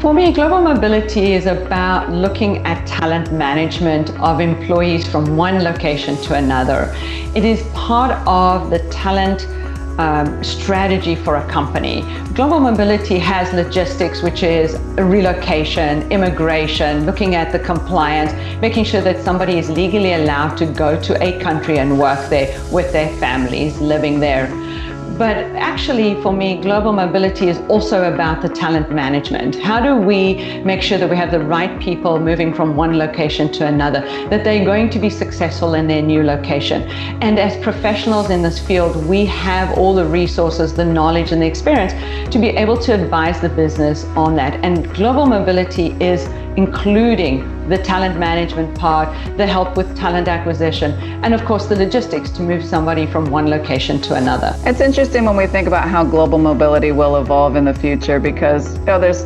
For me, global mobility is about looking at talent management of employees from one location to another. It is part of the talent strategy for a company. Global mobility has logistics, which is relocation, immigration, looking at the compliance, making sure that somebody is legally allowed to go to a country and work there with their families living there. But actually, for me, global mobility is also about the talent management. How do we make sure that we have the right people moving from one location to another, that they're going to be successful in their new location? And as professionals in this field, we have all the resources, the knowledge, and the experience to be able to advise the business on that. And global mobility is including the talent management part, the help with talent acquisition, and of course the logistics to move somebody from one location to another. It's interesting when we think about how global mobility will evolve in the future, because there's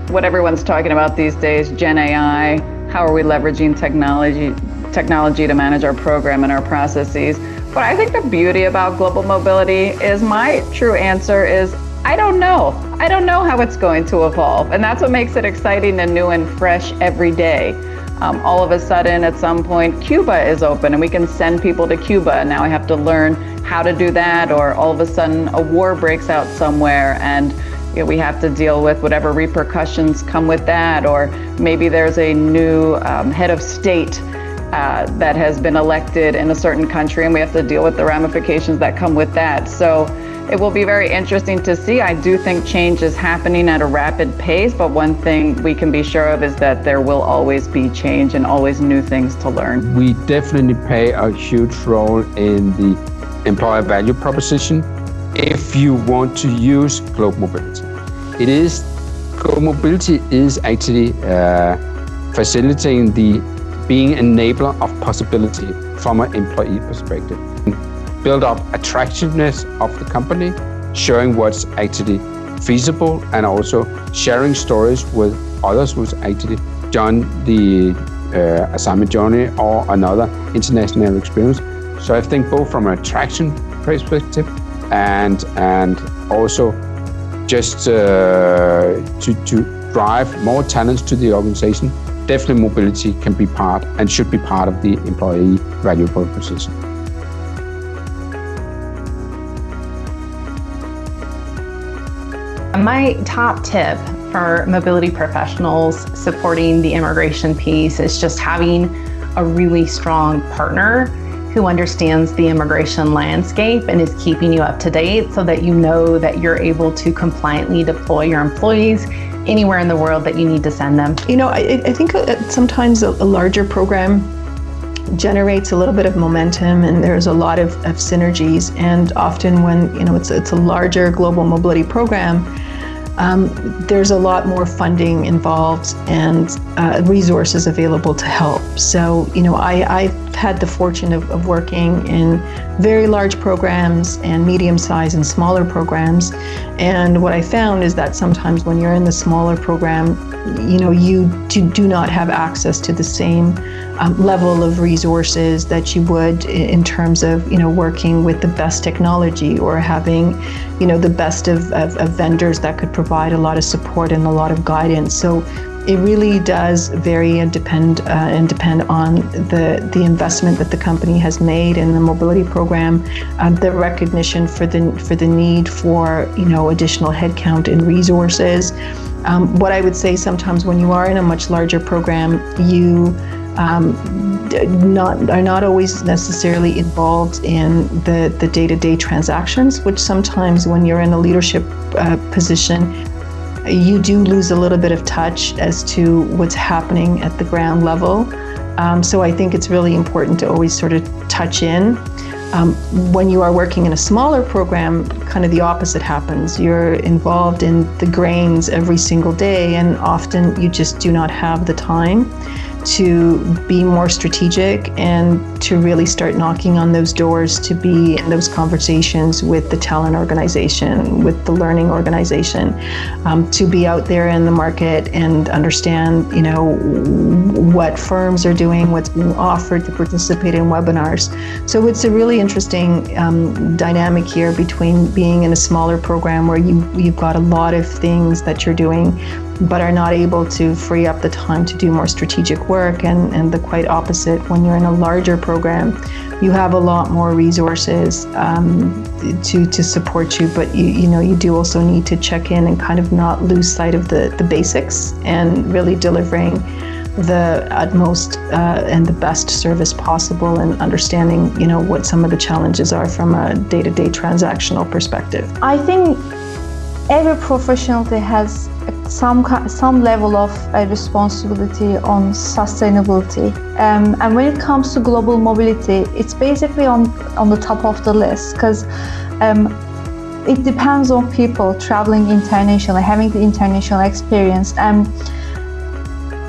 what everyone's talking about these days, Gen AI, how are we leveraging technology to manage our program and our processes. But I think the beauty about global mobility is, my true answer is, I don't know. I don't know how it's going to evolve. And that's what makes it exciting and new and fresh every day. All of a sudden, at some point, Cuba is open and we can send people to Cuba. And now I have to learn how to do that. Or all of a sudden, a war breaks out somewhere and we have to deal with whatever repercussions come with that. Or maybe there's a new head of state that has been elected in a certain country and we have to deal with the ramifications that come with that. So it will be very interesting to see. I do think change is happening at a rapid pace, but one thing we can be sure of is that there will always be change and always new things to learn. We definitely play a huge role in the employer value proposition if you want to use global mobility. Global mobility is actually facilitating the being enabler of possibility from an employee perspective. Build up attractiveness of the company, showing what's actually feasible, and also sharing stories with others who's actually done the assignment journey or another international experience. So I think both from an attraction perspective and also just to drive more talents to the organization, definitely mobility can be part and should be part of the employee value proposition. My top tip for mobility professionals supporting the immigration piece is just having a really strong partner who understands the immigration landscape and is keeping you up to date so that you know that you're able to compliantly deploy your employees anywhere in the world that you need to send them. I think sometimes a larger program generates a little bit of momentum and there's a lot of synergies, and often when it's a larger global mobility program, there's a lot more funding involved and resources available to help. So I've had the fortune of working in very large programs and medium-sized and smaller programs, and what I found is that sometimes when you're in the smaller program, you do not have access to the same level of resources that you would in terms of working with the best technology or having the best of vendors that could provide a lot of support and a lot of guidance. So it really does vary and depend on the investment that the company has made in the mobility program, the recognition for the need for additional headcount and resources. What I would say, sometimes when you are in a much larger program, you are not always necessarily involved in the day-to-day transactions, which sometimes when you're in a leadership position, you do lose a little bit of touch as to what's happening at the ground level. So I think it's really important to always sort of touch in. When you are working in a smaller program, kind of the opposite happens. You're involved in the grains every single day, and often you just do not have the time to be more strategic and to really start knocking on those doors, to be in those conversations with the talent organization, with the learning organization, to be out there in the market and understand, what firms are doing, what's being offered, to participate in webinars. So it's a really interesting dynamic here between being in a smaller program where you've got a lot of things that you're doing but are not able to free up the time to do more strategic work. And the quite opposite, when you're in a larger program, you have a lot more resources to support you, but you do also need to check in and kind of not lose sight of the basics and really delivering the utmost and the best service possible, and understanding what some of the challenges are from a day-to-day transactional perspective. I think every professional has some level of responsibility on sustainability, and when it comes to global mobility, it's basically on the top of the list, because it depends on people traveling internationally, having the international experience,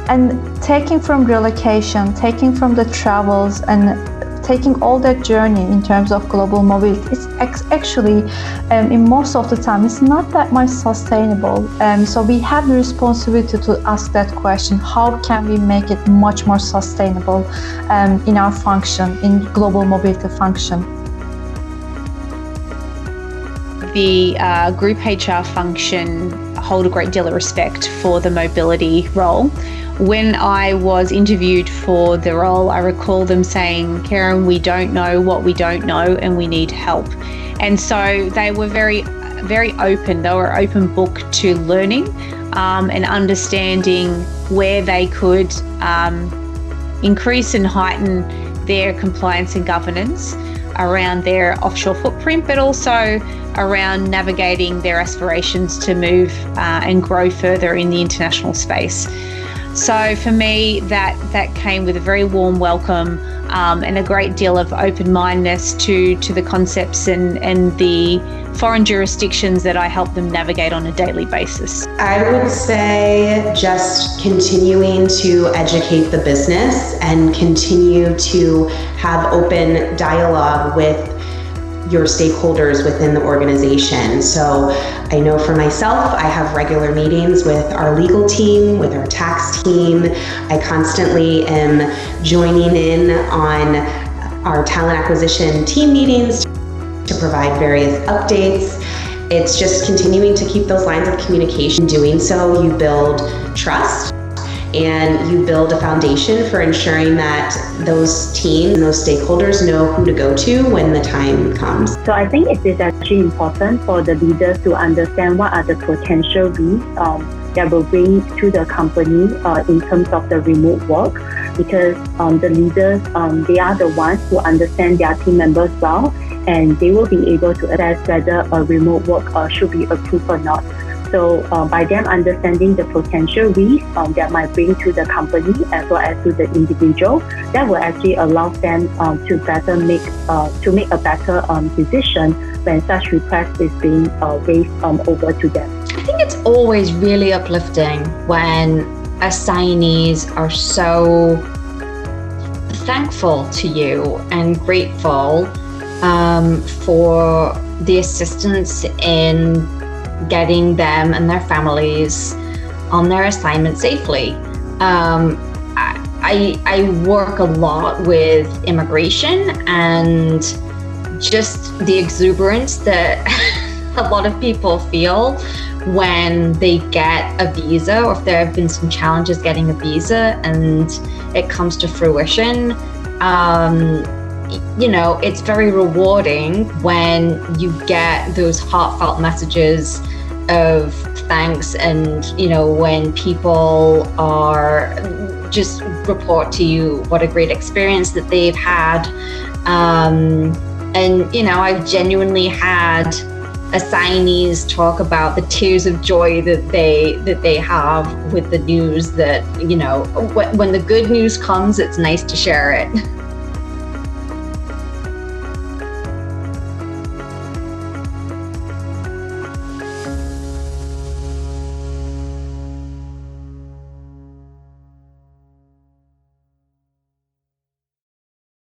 and taking from relocation, taking from the travels, and taking all that journey in terms of global mobility. It's actually, in most of the time, it's not that much sustainable. So we have the responsibility to ask that question: how can we make it much more sustainable in our function, in global mobility function? The group HR function hold a great deal of respect for the mobility role. When I was interviewed for the role, I recall them saying, "Karen, we don't know what we don't know and we need help." And so they were very, very open. They were open book to learning and understanding where they could increase and heighten their compliance and governance around their offshore footprint, but also around navigating their aspirations to move and grow further in the international space. So for me, that came with a very warm welcome and a great deal of open-mindedness to the concepts and the foreign jurisdictions that I help them navigate on a daily basis. I would say just continuing to educate the business and continue to have open dialogue with your stakeholders within the organization. So I know for myself, I have regular meetings with our legal team, with our tax team. I constantly am joining in on our talent acquisition team meetings to provide various updates. It's just continuing to keep those lines of communication. Doing so, you build trust and you build a foundation for ensuring that those teams and those stakeholders know who to go to when the time comes. So I think it is actually important for the leaders to understand what are the potential risks that will bring to the company in terms of the remote work, because the leaders, they are the ones who understand their team members well, and they will be able to assess whether a remote work should be approved or not. So by them understanding the potential risks that might bring to the company as well as to the individual, that will actually allow them to make a better decision when such request is being raised over to them. I think it's always really uplifting when assignees are so thankful to you and grateful for the assistance in getting them and their families on their assignment safely. I work a lot with immigration and just the exuberance that a lot of people feel when they get a visa, or if there have been some challenges getting a visa and it comes to fruition. It's very rewarding when you get those heartfelt messages of thanks, and when people are just report to you what a great experience that they've had. I've genuinely had assignees talk about the tears of joy that they have with the news that, when the good news comes, it's nice to share it.